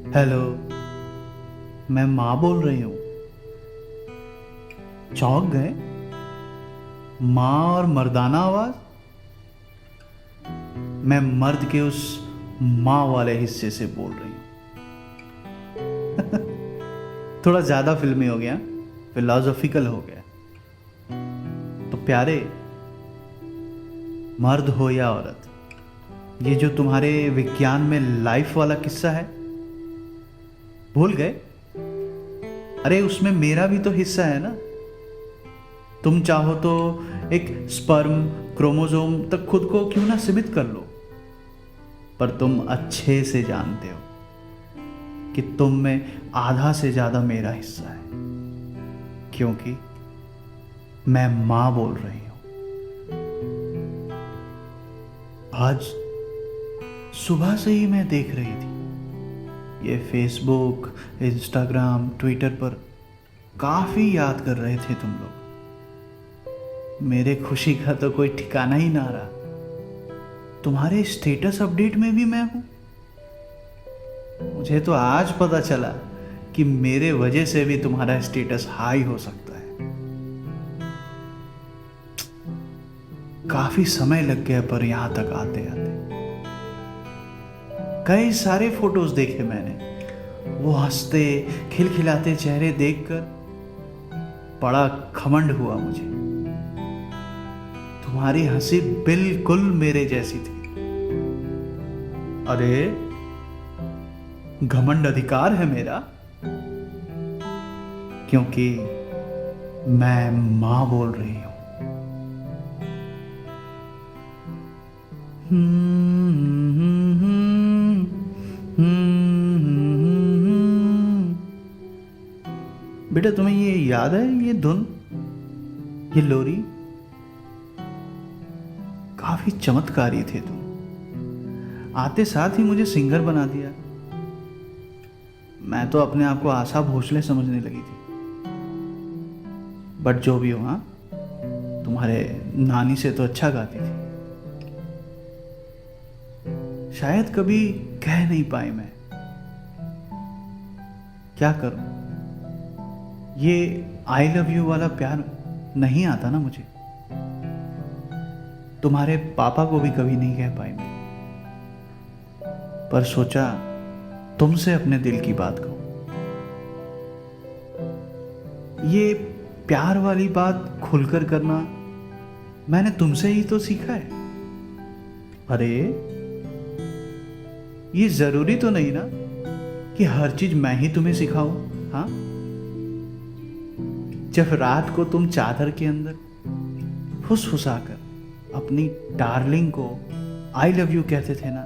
Hello. मैं माँ बोल रही हूँ। चौंक गए? माँ और मर्दाना आवाज। मैं मर्द के उस माँ वाले हिस्से से बोल रही हूँ। थोड़ा ज्यादा फिल्मी हो गया, फिलोसॉफिकल हो गया। तो प्यारे, मर्द हो या औरत, ये जो तुम्हारे विज्ञान में लाइफ वाला किस्सा है, भूल गए? अरे उसमें मेरा भी तो हिस्सा है ना। तुम चाहो तो एक स्पर्म क्रोमोसोम तक खुद को क्यों ना सीमित कर लो, पर तुम अच्छे से जानते हो कि तुम में आधा से ज्यादा मेरा हिस्सा है, क्योंकि मैं मां बोल रही हूं। आज सुबह से ही मैं देख रही थी, ये फेसबुक, इंस्टाग्राम, ट्विटर पर काफी याद कर रहे थे तुम लोग। मेरे खुशी का तो कोई ठिकाना ही ना रहा। तुम्हारे स्टेटस अपडेट में भी मैं हूं। मुझे तो आज पता चला कि मेरे वजह से भी तुम्हारा स्टेटस हाई हो सकता है। काफी समय लग गया, पर यहां तक आते आते कई सारे फोटोज देखे मैंने। वो हंसते खिलखिलाते चेहरे देखकर बड़ा घमंड हुआ मुझे। तुम्हारी हंसी बिल्कुल मेरे जैसी थी। अरे, घमंड अधिकार है मेरा, क्योंकि मैं मां बोल रही हूं। बेटा, तुम्हें ये याद है, ये धुन, ये लोरी? काफी चमत्कारी थे तुम। आते साथ ही मुझे सिंगर बना दिया। मैं तो अपने आप को आशा भोसले समझने लगी थी। बट जो भी हो, हाँ, तुम्हारे नानी से तो अच्छा गाती थी। शायद कभी कह नहीं पाई मैं। क्या करूं? ये आई लव यू वाला प्यार नहीं आता ना मुझे। तुम्हारे पापा को भी कभी नहीं कह पाई मैं, पर सोचा तुमसे अपने दिल की बात कहूं। ये प्यार वाली बात खुलकर करना मैंने तुमसे ही तो सीखा है। अरे, ये जरूरी तो नहीं ना कि हर चीज मैं ही तुम्हें सिखाऊं। हाँ, जब रात को तुम चादर के अंदर फुसफुसाकर अपनी डार्लिंग को आई लव यू कहते थे ना,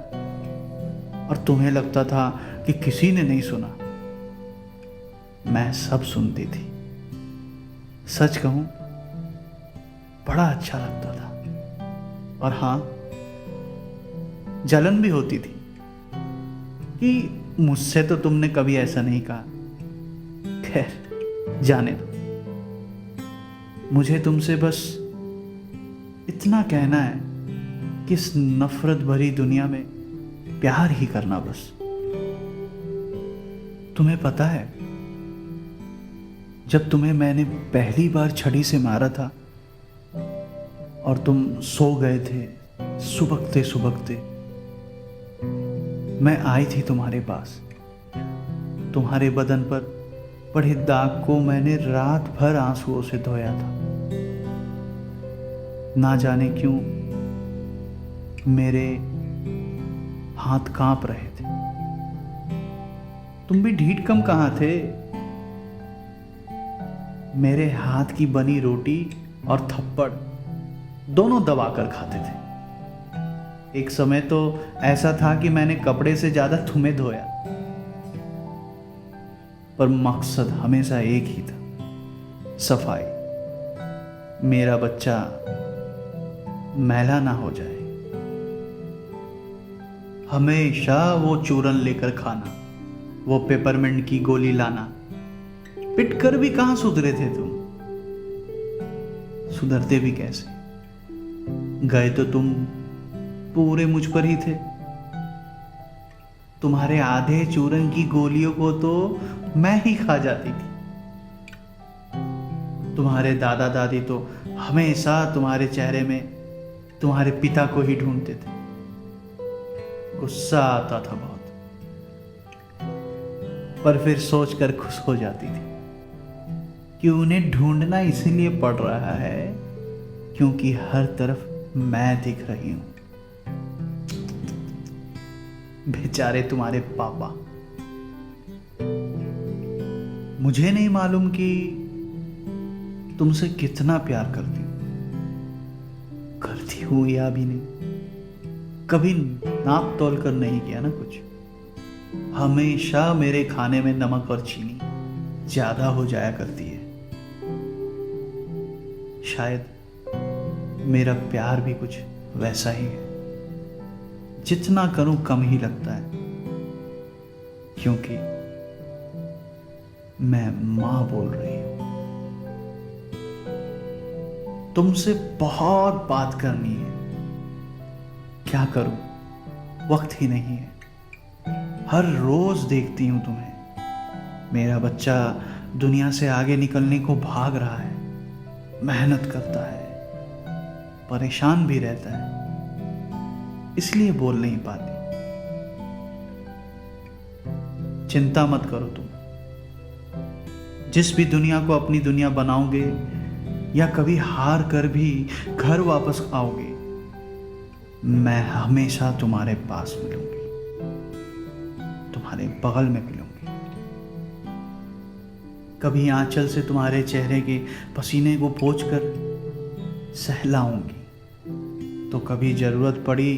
और तुम्हें लगता था कि किसी ने नहीं सुना, मैं सब सुनती थी। सच कहूं, बड़ा अच्छा लगता था। और हाँ, जलन भी होती थी कि मुझसे तो तुमने कभी ऐसा नहीं कहा। खैर, जाने दो। मुझे तुमसे बस इतना कहना है कि इस नफरत भरी दुनिया में प्यार ही करना बस। तुम्हें पता है, जब तुम्हें मैंने पहली बार छड़ी से मारा था और तुम सो गए थे सुबकते सुबकते, मैं आई थी तुम्हारे पास। तुम्हारे बदन पर पड़े दाग को मैंने रात भर आंसुओं से धोया था। ना जाने क्यों मेरे हाथ कांप रहे थे। तुम भी ढीठ कम कहां थे। मेरे हाथ की बनी रोटी और थप्पड़ दोनों दबाकर खाते थे। एक समय तो ऐसा था कि मैंने कपड़े से ज्यादा तुम्हें धोया, पर मकसद हमेशा एक ही था, सफाई। मेरा बच्चा मैला ना हो जाए। हमेशा वो चूरन लेकर खाना, वो पेपरमिंट की गोली लाना। पिट कर भी कहां सुधरे थे तुम। सुधरते भी कैसे? गए तो तुम पूरे मुझ पर ही थे। तुम्हारे आधे चूरन की गोलियों को तो मैं ही खा जाती थी। तुम्हारे दादा दादी तो हमेशा तुम्हारे चेहरे में तुम्हारे पिता को ही ढूंढते थे। गुस्सा आता था बहुत, पर फिर सोचकर खुश हो जाती थी कि उन्हें ढूंढना इसीलिए पड़ रहा है क्योंकि हर तरफ मैं दिख रही हूं। बेचारे तुम्हारे पापा। मुझे नहीं मालूम कि तुमसे कितना प्यार करती हूं, करती हूं या भी नहीं। कभी नाप तोल कर नहीं किया ना कुछ। हमेशा मेरे खाने में नमक और चीनी ज्यादा हो जाया करती है। शायद मेरा प्यार भी कुछ वैसा ही है, जितना करूं कम ही लगता है, क्योंकि मैं मां बोल रही हूं। तुमसे बहुत बात करनी है, क्या करूं, वक्त ही नहीं है। हर रोज देखती हूं तुम्हें। मेरा बच्चा दुनिया से आगे निकलने को भाग रहा है, मेहनत करता है, परेशान भी रहता है, इसलिए बोल नहीं पाती। चिंता मत करो तुम। जिस भी दुनिया को अपनी दुनिया बनाओगे या कभी हार कर भी घर वापस आओगे, मैं हमेशा तुम्हारे पास मिलूंगी, तुम्हारे बगल में मिलूंगी। कभी आंचल से तुम्हारे चेहरे के पसीने को पोंछकर सहलाऊंगी, तो कभी जरूरत पड़ी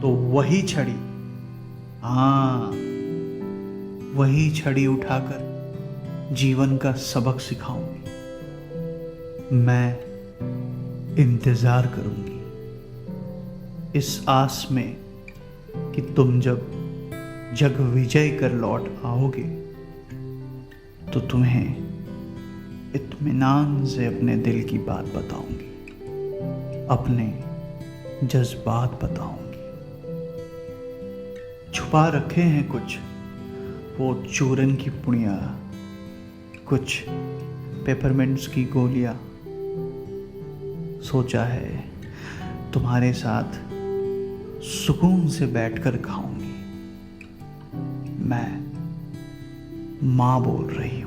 तो वही छड़ी, हाँ वही छड़ी उठाकर जीवन का सबक सिखाऊंगी। मैं इंतजार करूंगी इस आस में कि तुम जब जग विजय कर लौट आओगे तो तुम्हें इत्मीनान से अपने दिल की बात बताऊंगी, अपने जज्बात बताऊंगी। छुपा रखे हैं कुछ वो चूरन की पुड़िया, कुछ पेपरमिंट्स की गोलियां। सोचा है तुम्हारे साथ सुकून से बैठकर खाऊंगी। मैं मां बोल रही हूं।